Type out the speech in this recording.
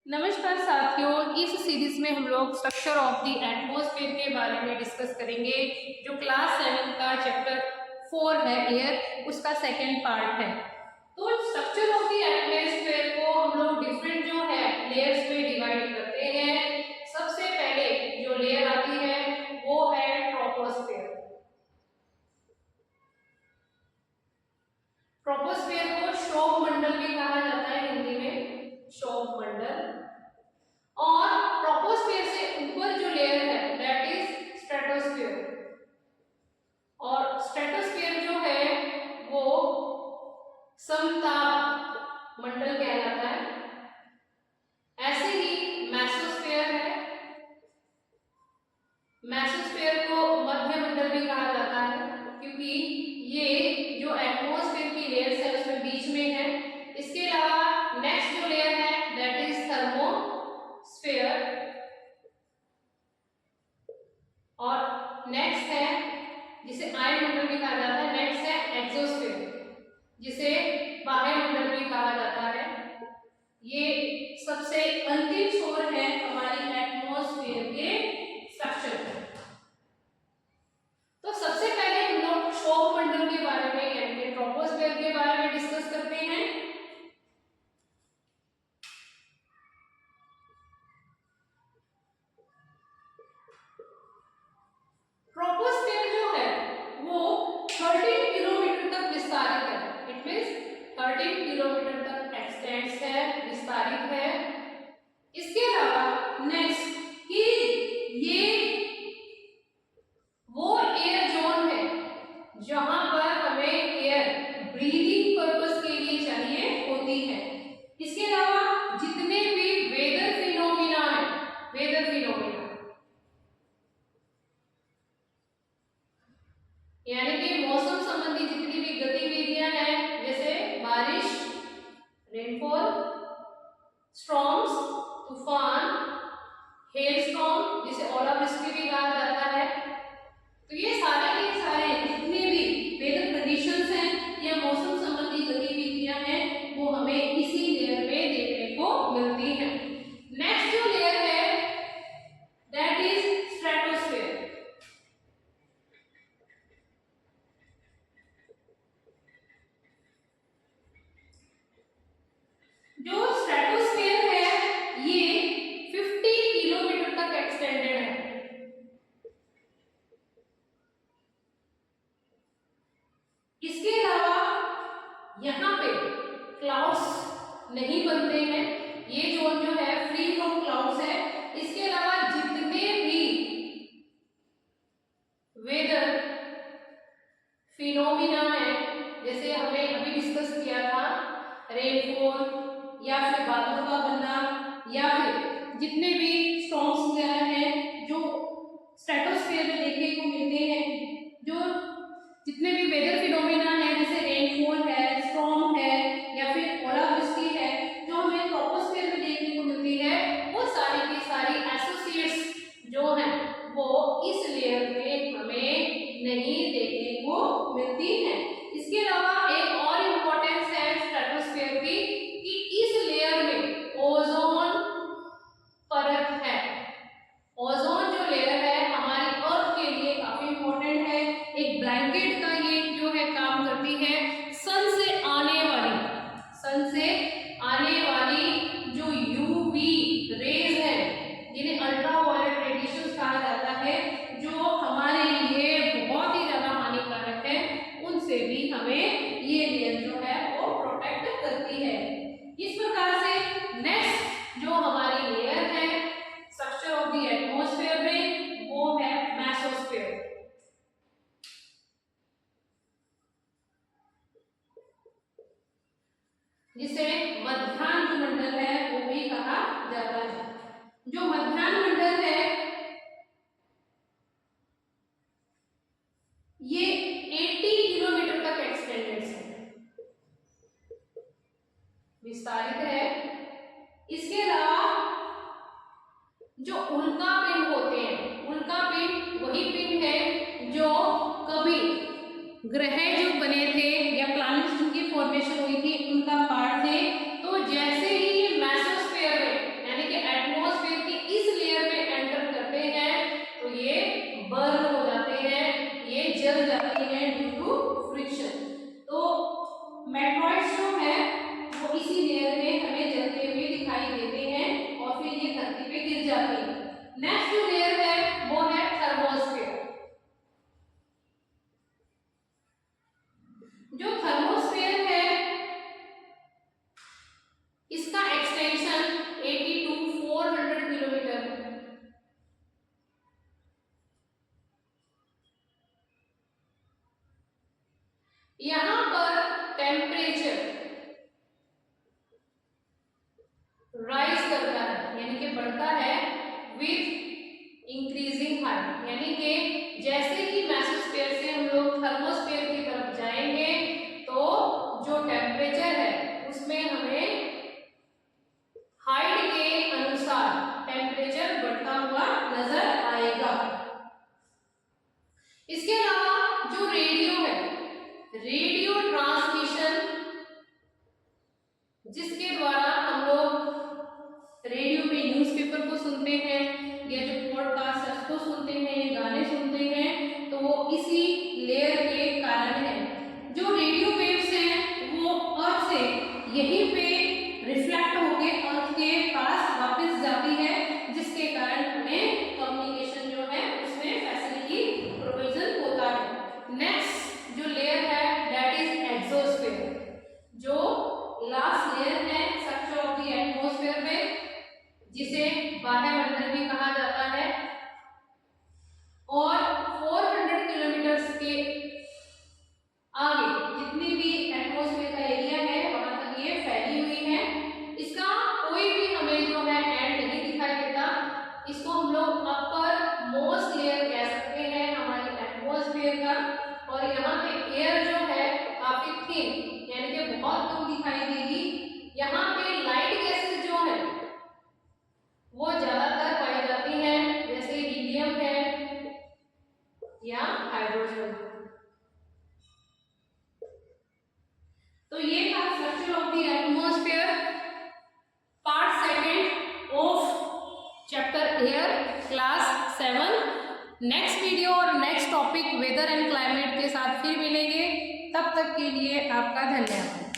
नमस्कार साथियों, इस सीरीज में हम लोग स्ट्रक्चर ऑफ द एटमॉस्फेयर के बारे में डिस्कस करेंगे। जो क्लास 7 का चैप्टर 4 है एयर, उसका सेकेंड पार्ट है। तो स्ट्रक्चर ऑफ द एटमॉस्फेयर को हम लोग डिफरेंट जो है लेयर्स में डिवाइड करते हैं। सबसे पहले जो लेयर आती है वो है ट्रोपोस्फेयर। ट्रोपोस्फेयर को शोभ मंडल भी कहा जाता है हिंदी में, शोभ मंडल। और ट्रोपोस्फेयर से ऊपर जो लेयर है दैट इज स्ट्रेटोस्फेयर। और स्ट्रेटोस्फेयर जो है वो समताप मंडल कहलाता है। ऐसे ही मेसोस्फेयर है, मेसोस्फेयर को मध्य मंडल भी कहा जाता है क्योंकि ये जो एटमॉस्फेयर की लेयर्स है उसमें बीच में है। इसके अलावा नेक्स्ट जो लेयर है दैट इज थर्मोस्फेयर। और नेक्स्ट है जिसे आयन मंडल भी कहा जाता है, नेक्स्ट है एक्सोस्फेयर जिसे बाह्य मंडल भी कहा जाता है। ये सबसे अंतिम छोर है हमारी एटमॉस्फेयर के स्ट्रक्चर। तो सबसे पहले हम लोग शोभ मंडल के बारे में यानी कि ट्रोपोस्फेयर के बारे में डिस्कस करते हैं। ट्रोपोस्फेयर जो है वो 13 किलोमीटर तक विस्तारित है। इट मींस 13 किलोमीटर तक एक्सटेंड्स है, विस्तारित है। इसके अलावा नेक्स्ट कि ये वो एयर जोन है जहां पर हमें एयर ब्रीदिंग पर्पस के लिए चाहिए होती है। इसके अलावा जितने भी वेदर फिनोमिना है, वेदर फिनोमिना यानी कि मौसम संबंधी जितनी भी गतिविधियां हैं जैसे बारिश, रेनफॉल, स्टॉर्म्स, तूफान, हेलस्टॉर्म जिसे ओलावृष्टि भी कहा जाता है। तो ये सारे के सारे जितने भी वेदर कंडीशंस हैं या मौसम संबंधी गतिविधियां हैं वो हमें इसी लेयर में देखने को मिलती हैं। नेक्स्ट जो लेयर है दैट इज स्ट्रेटोस्फेयर। जो स्ट्रेटोस्फेयर है ये 50 किलोमीटर तक एक्सटेंडेड है। इसके अलावा यहाँ पे क्लाउड्स नहीं बनते हैं, ये जोन जो है फ्री फ्रॉम क्लाउड्स है। इसके अलावा जितने भी वेदर फिनोमिना है जैसे हमने अभी डिस्कस किया था, रेनफॉल या फिर बादलों का बनना या फिर जितने भी स्टॉर्म्स वगैरह हैं जो स्ट्रेटोस्फेयर में देखने को मिलते हैं, जो जितने भी वेदर फिनोमिना है जैसे रेनफॉल है, स्टॉर्म है या फिर ओलावृष्टि है जो हमें ट्रोपोस्फेयर में देखने को मिलती है, वो सारी की सारी एसोसिएट्स जो हैं वो इस लेयर में हमें नहीं देखने को मिलती है। इसके अलावा एक और इम्पोर्टेंस है स्ट्रेटोस्फेयर की कि इस लेयर में ओजोन परत है। ओजोन जो लेयर है हमारी अर्थ के लिए काफी इंपॉर्टेंट है, एक ब्लैंकेट का ये जो है काम करती है। सन से आने वाली जो यूवी रेज है जिन्हें अल्ट्रावायलेट रेडिएशन कहा जाता है, जो हमारे लिए बहुत ही ज्यादा हानिकारक है, उनसे भी हमें ये लेयर जो है वो प्रोटेक्ट करती है। इस प्रकार से नेक्स्ट जो हमारी लेयर है स्ट्रक्चर ऑफ द एटमॉस्फेयर में वो है मेसोस्फेयर। जिसे मध्याह्न मंडल है वो भी कहा जाता है। जो मध्याह्न मंडल है ये 80 किलोमीटर तक एक्सटेंडेड है, विस्तारित है। इसके अलावा जो उल्का पिंड होते हैं, उल्का पिंड वही पिंड है जो कभी ग्रह जो बने थे या प्लैनेट्स जिनकी फॉर्मेशन हुई थी उनका पार्ट थे। तो जैसे ही ये मेसोस्फेयर में यानी यहाँ पर टेम्परेचर राइज करता है, यानी कि बढ़ता है विथ इंक्रीजिंग हाइट, यानी कि जैसे ही मेसोस्फीयर से हम लोग थर्मोस्फीयर की तरफ जाएंगे तो जो टेम्परेचर है उसमें हमें हाइट के अनुसार टेम्परेचर बढ़ता हुआ नजर आएगा। इसके अलावा जो रेडियो है, रेडियो ट्रांसमिशन, जिसके द्वारा हम लोग रेडियो पे न्यूज़पेपर को सुनते हैं या जो पॉडकास्ट है उसको सुनते हैं या गाने सुनते हैं, तो वो इसी लेयर के कारण है। जो रेडियो वेव्स हैं वो अर्थ से यहीं पे रिफ्लेक्ट होके अर्थ के पास वापस जाती है, जिसके कारण हमें कम्युनिकेशन जो है उसमें फैसिलिटी प्रोविजन होता है। नेक्स्ट जो लेयर है दैट इज एक्सोस्फीयर, जो लास्ट लेयर है स्ट्रक्चर ऑफ द एटमॉस्फेयर में, जिसे वायुमंडल भी कहा जाता है। और 400 किलोमीटर के आगे जितनी भी एटमॉस्फेयर का एरिया है वहां तक ये फैली हुई है। इसका कोई भी हमें जो है एंड नहीं दिखाई देता। इसको हम लोग अपर मोस्ट लेयर कह सकते हैं हमारी एटमॉस्फेयर का। और यहाँ पे एयर जो है काफी थिन, यानी कि बहुत कम दिखाई देगी। यहाँ पे लाइट गैसेस जो है वो ज्यादातर पाई जाती हैं, जैसे हीलियम है या हाइड्रोजन। तो ये था structure of the atmosphere part second of chapter air class 7। Next video और next topic weather and climate के साथ फिर मिलेंगे। तब तक के लिए आपका धन्यवाद।